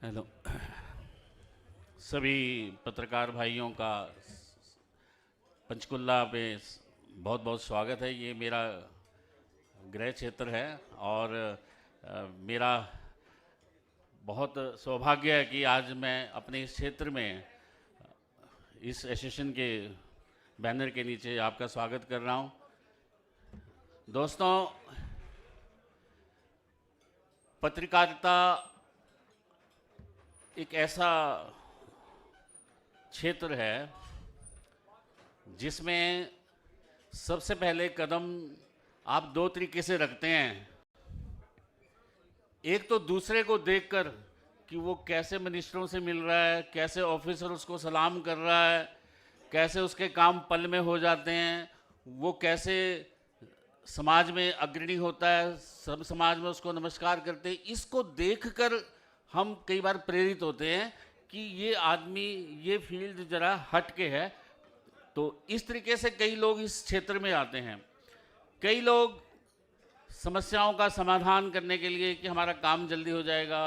Hello सभी पत्रकार भाइयों का पंचकुला में बहुत बहुत स्वागत है। ये मेरा गृह क्षेत्र है और मेरा बहुत सौभाग्य है कि आज मैं अपने इस क्षेत्र में इस एसोसिएशन के बैनर के नीचे आपका स्वागत कर रहा हूँ। दोस्तों, पत्रकारिता एक ऐसा क्षेत्र है जिसमें सबसे पहले कदम आप दो तरीके से रखते हैं। एक तो दूसरे को देखकर कि वो कैसे मिनिस्टरों से मिल रहा है, कैसे ऑफिसर उसको सलाम कर रहा है, कैसे उसके काम पल में हो जाते हैं, वो कैसे समाज में अग्रणी होता है, सब समाज में उसको नमस्कार करते हैं। इसको देखकर हम कई बार प्रेरित होते हैं कि ये आदमी, ये फील्ड जरा हट के है। तो इस तरीके से कई लोग इस क्षेत्र में आते हैं। कई लोग समस्याओं का समाधान करने के लिए कि हमारा काम जल्दी हो जाएगा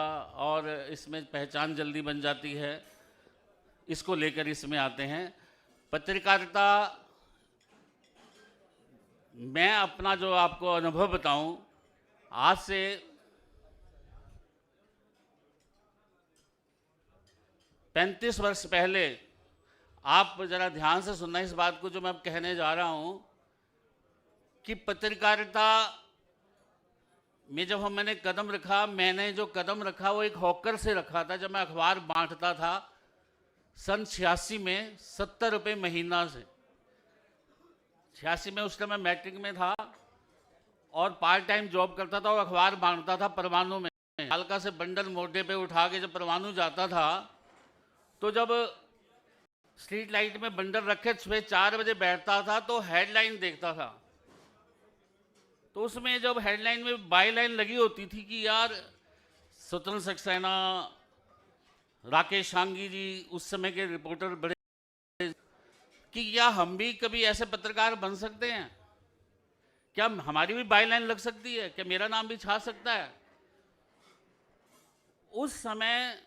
और इसमें पहचान जल्दी बन जाती है, इसको लेकर इसमें आते हैं। पत्रकारिता, मैं अपना जो आपको अनुभव बताऊं, आज से 35 वर्ष पहले, आप जरा ध्यान से सुनना इस बात को जो मैं अब कहने जा रहा हूं, कि पत्रकारिता में जब मैंने कदम रखा, मैंने जो कदम रखा वो एक हॉकर से रखा था। जब मैं अखबार बांटता था सन 86 में 70 रुपये महीना से। 86 में उस समय मैट्रिक में था और पार्ट टाइम जॉब करता था और अखबार बांटता था परमाणु में। हल्का से बंडल मोटे पे उठा के जब परमाणु जाता था, तो जब स्ट्रीट लाइट में बंडल रखे सुबह 4 बजे बैठता था तो हेडलाइन देखता था। तो उसमें जब हेडलाइन में बाई लाइन लगी होती थी कि यार स्वतंत्र सक्सेना, राकेश शांगी जी उस समय के रिपोर्टर बड़े, कि क्या हम भी कभी ऐसे पत्रकार बन सकते हैं? क्या हमारी भी बाई लाइन लग सकती है? क्या मेरा नाम भी छा सकता है? उस समय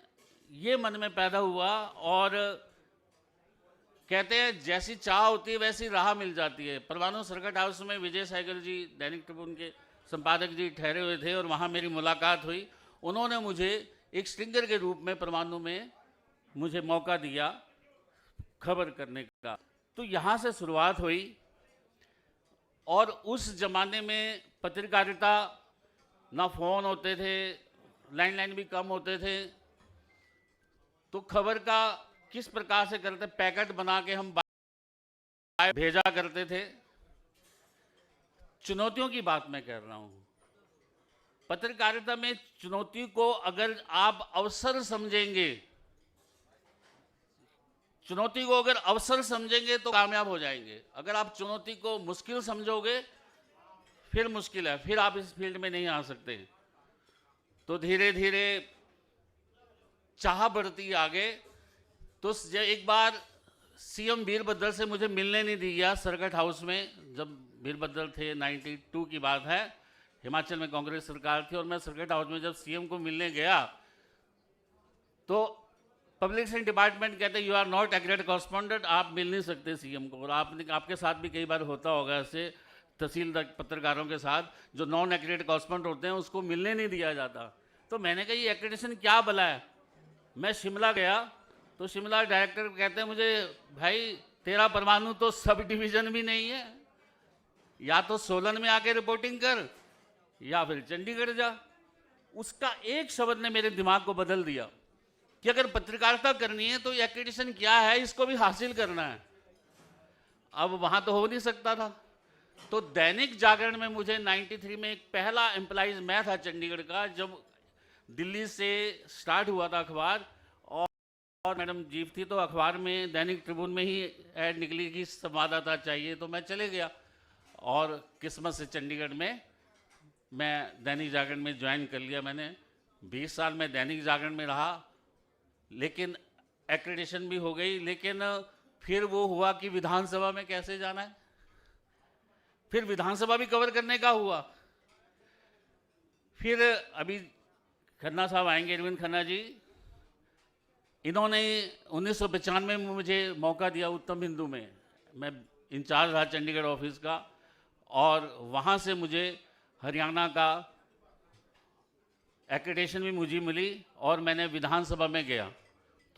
ये मन में पैदा हुआ और कहते हैं जैसी चाह होती है वैसी राह मिल जाती है। परमाणु सर्किट हाउस में विजय सहगल जी, दैनिक ट्रिब्यून के संपादक जी ठहरे हुए थे और वहाँ मेरी मुलाकात हुई। उन्होंने मुझे एक स्ट्रिंगर के रूप में परमाणु में मुझे मौका दिया खबर करने का। तो यहाँ से शुरुआत हुई। और उस जमाने में पत्रकारिता, ना फ़ोन होते थे, लैंडलाइन भी कम होते थे, तो खबर का किस प्रकार से करते, पैकेट बना के हम भेजा करते थे। चुनौतियों की बात मैं कर रहा हूं। पत्रकारिता में चुनौती को अगर आप अवसर समझेंगे, चुनौती को अगर अवसर समझेंगे तो कामयाब हो जाएंगे। अगर आप चुनौती को मुश्किल समझोगे फिर मुश्किल है, फिर आप इस फील्ड में नहीं आ सकते। तो धीरे धीरे चाह बढ़ती आगे। तो एक बार सीएम वीरभद्र से मुझे मिलने नहीं दिया सर्किट हाउस में। जब वीरभद्र थे, 92 की बात है, हिमाचल में कांग्रेस सरकार थी और मैं सर्किट हाउस में जब सीएम को मिलने गया तो पब्लिसिटी डिपार्टमेंट कहते you are not agreed correspondent, आप मिल नहीं सकते सीएम को। और आपके साथ भी कई बार होता होगा ऐसे, तहसील पत्रकारों के साथ जो नॉन एग्रेड कॉरेस्पॉन्डेंट होते हैं उसको मिलने नहीं दिया जाता। तो मैंने कहा ये एक्रेडिटेशन क्या भला है। मैं शिमला गया तो शिमला डायरेक्टर कहते हैं मुझे, भाई तेरा परमाणु तो सब डिवीजन भी नहीं है, या तो सोलन में आके रिपोर्टिंग कर या फिर चंडीगढ़ जा। उसका एक शब्द ने मेरे दिमाग को बदल दिया कि अगर पत्रकारिता करनी है तो एक्रेडिटेशन क्या है, इसको भी हासिल करना है। अब वहां तो हो नहीं सकता था। तो दैनिक जागरण में मुझे 93 में एक पहला एम्प्लॉइज मैं था चंडीगढ़ का, जब दिल्ली से स्टार्ट हुआ था अखबार और मैडम जीव थी, तो अखबार में दैनिक ट्रिब्यून में ही ऐड निकली कि संवाददाता चाहिए। तो मैं चले गया और किस्मत से चंडीगढ़ में मैं दैनिक जागरण में ज्वाइन कर लिया। मैंने 20 साल में दैनिक जागरण में रहा, लेकिन एक्रेडिटेशन भी हो गई। लेकिन फिर वो हुआ कि विधानसभा में कैसे जाना है, फिर विधानसभा भी कवर करने का हुआ। फिर अभी खन्ना साहब आएंगे, अरविंद खन्ना जी, इन्होंने 1995 में मुझे मौका दिया उत्तम हिंदू में, मैं इंचार्ज रहा चंडीगढ़ ऑफिस का, और वहाँ से मुझे हरियाणा का एक्रेडिटेशन भी मुझे मिली और मैंने विधानसभा में गया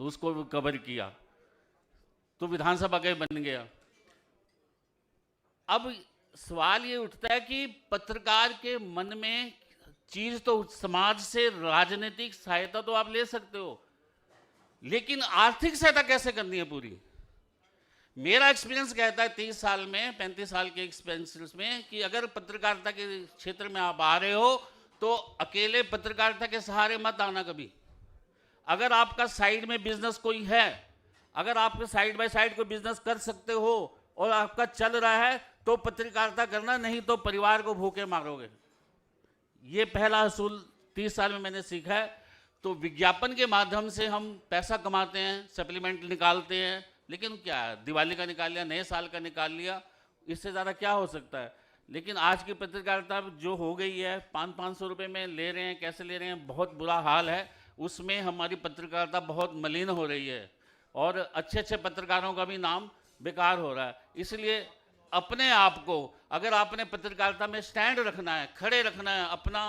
तो उसको भी कवर किया, तो विधानसभा का बन गया। अब सवाल ये उठता है कि पत्रकार के मन में चीज तो, समाज से राजनीतिक सहायता तो आप ले सकते हो, लेकिन आर्थिक सहायता कैसे करनी है पूरी। मेरा एक्सपीरियंस कहता है 30 साल में, 35 साल के एक्सपीरियंस में, कि अगर पत्रकारिता के क्षेत्र में आप आ रहे हो तो अकेले पत्रकारिता के सहारे मत आना कभी। अगर आपका साइड में बिजनेस कोई है, अगर आप साइड बाय साइड कोई बिजनेस कर सकते हो और आपका चल रहा है तो पत्रकारिता करना, नहीं तो परिवार को भूखे मारोगे। ये पहला असूल 30 साल में मैंने सीखा है। तो विज्ञापन के माध्यम से हम पैसा कमाते हैं, सप्लीमेंट निकालते हैं, लेकिन क्या है, दिवाली का निकाल लिया, नए साल का निकाल लिया, इससे ज़्यादा क्या हो सकता है। लेकिन आज की पत्रकारिता जो हो गई है, 500-500 रुपये में ले रहे हैं, कैसे ले रहे हैं, बहुत बुरा हाल है। उसमें हमारी पत्रकारिता बहुत मलिन हो रही है और अच्छे अच्छे पत्रकारों का भी नाम बेकार हो रहा है। इसलिए अपने आप को, अगर आपने पत्रकारिता में स्टैंड रखना है, खड़े रखना है, अपना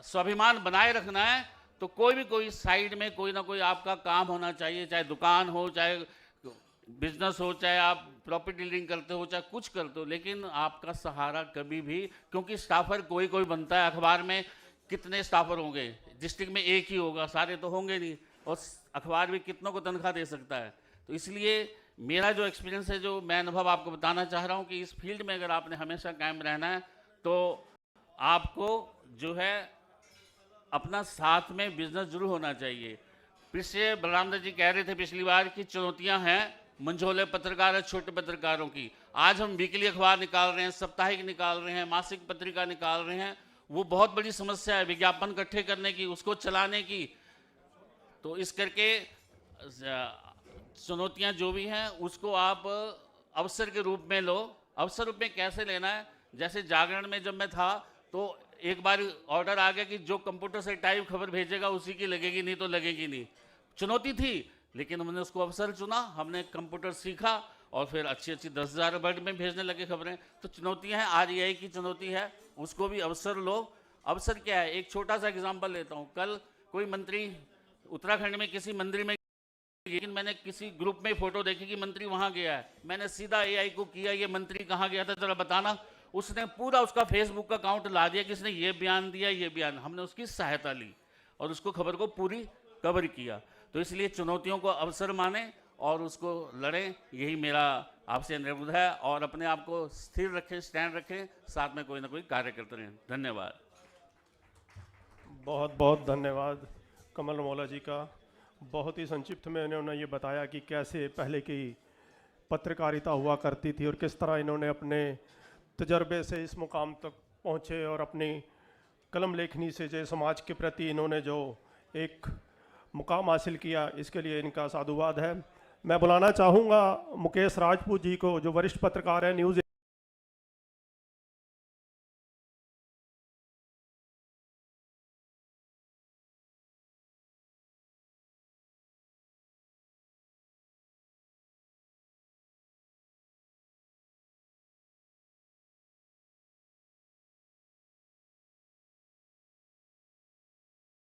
स्वाभिमान बनाए रखना है, तो कोई साइड में कोई ना कोई आपका काम होना चाहिए, चाहे दुकान हो, चाहे बिजनेस हो, चाहे आप प्रॉपर्टी डीलिंग करते हो, चाहे कुछ करते हो, लेकिन आपका सहारा कभी भी, क्योंकि स्टाफर कोई बनता है। अखबार में कितने स्टाफर होंगे, डिस्ट्रिक्ट में एक ही होगा, सारे तो होंगे नहीं, और अखबार भी कितनों को तनख्वाह दे सकता है। तो इसलिए मेरा जो एक्सपीरियंस है, जो मैं अनुभव आपको बताना चाह रहा हूँ कि इस फील्ड में अगर आपने हमेशा कायम रहना है तो आपको जो है अपना साथ में बिजनेस जरूर होना चाहिए। पिछले बलराम जी कह रहे थे पिछली बार की चुनौतियां हैं मंझोले पत्रकार है, छोटे पत्रकारों की। आज हम वीकली अखबार निकाल रहे हैं, साप्ताहिक निकाल रहे हैं, मासिक पत्रिका निकाल रहे हैं, वो बहुत बड़ी समस्या है विज्ञापन इकट्ठे करने की, उसको चलाने की। तो इस करके चुनौतियां जो भी हैं उसको आप अवसर के रूप में लो। अवसर रूप में कैसे लेना है, जैसे जागरण में जब मैं था तो एक बार ऑर्डर आ गया कि जो कंप्यूटर से टाइप खबर भेजेगा उसी की लगेगी, नहीं तो लगेगी नहीं। चुनौती थी, लेकिन हमने उसको अवसर चुना, हमने कंप्यूटर सीखा और फिर अच्छी 10,000 वर्ड में भेजने लगे खबरें। तो चुनौतियां हैं, REI की चुनौती है, उसको भी अवसर लो। अवसर क्या है, एक छोटा सा एग्जाम्पल लेता हूँ। कल कोई मंत्री उत्तराखंड में किसी मंदिर में, लेकिन मैंने किसी ग्रुप में फोटो देखी कि मंत्री वहां गया है। मैंने सीधा AI को किया, ये मंत्री कहाँ गया था जरा बताना। उसने पूरा उसका फेसबुक का अकाउंट ला दिया कि इसने ये बयान दिया, ये बयान। हमने उसकी सहायता ली और उसको खबर को पूरी कवर किया। तो इसलिए चुनौतियों को अवसर माने और उसको लड़ें, यही मेरा आपसे अनुरोध है। और अपने आप को स्थिर रखें, स्टैंड रखें, साथ में कोई ना कोई कार्य करते रहें। धन्यवाद। बहुत बहुत धन्यवाद कमल मौला जी का। बहुत ही संक्षिप्त में इन्होंने ये बताया कि कैसे पहले की पत्रकारिता हुआ करती थी और किस तरह इन्होंने अपने तजर्बे से इस मुकाम तक पहुँचे और अपनी कलम लेखनी से जो समाज के प्रति इन्होंने जो एक मुकाम हासिल किया, इसके लिए इनका साधुवाद है। मैं बुलाना चाहूँगा मुकेश राजपूत जी को, जो वरिष्ठ पत्रकार हैं न्यूज़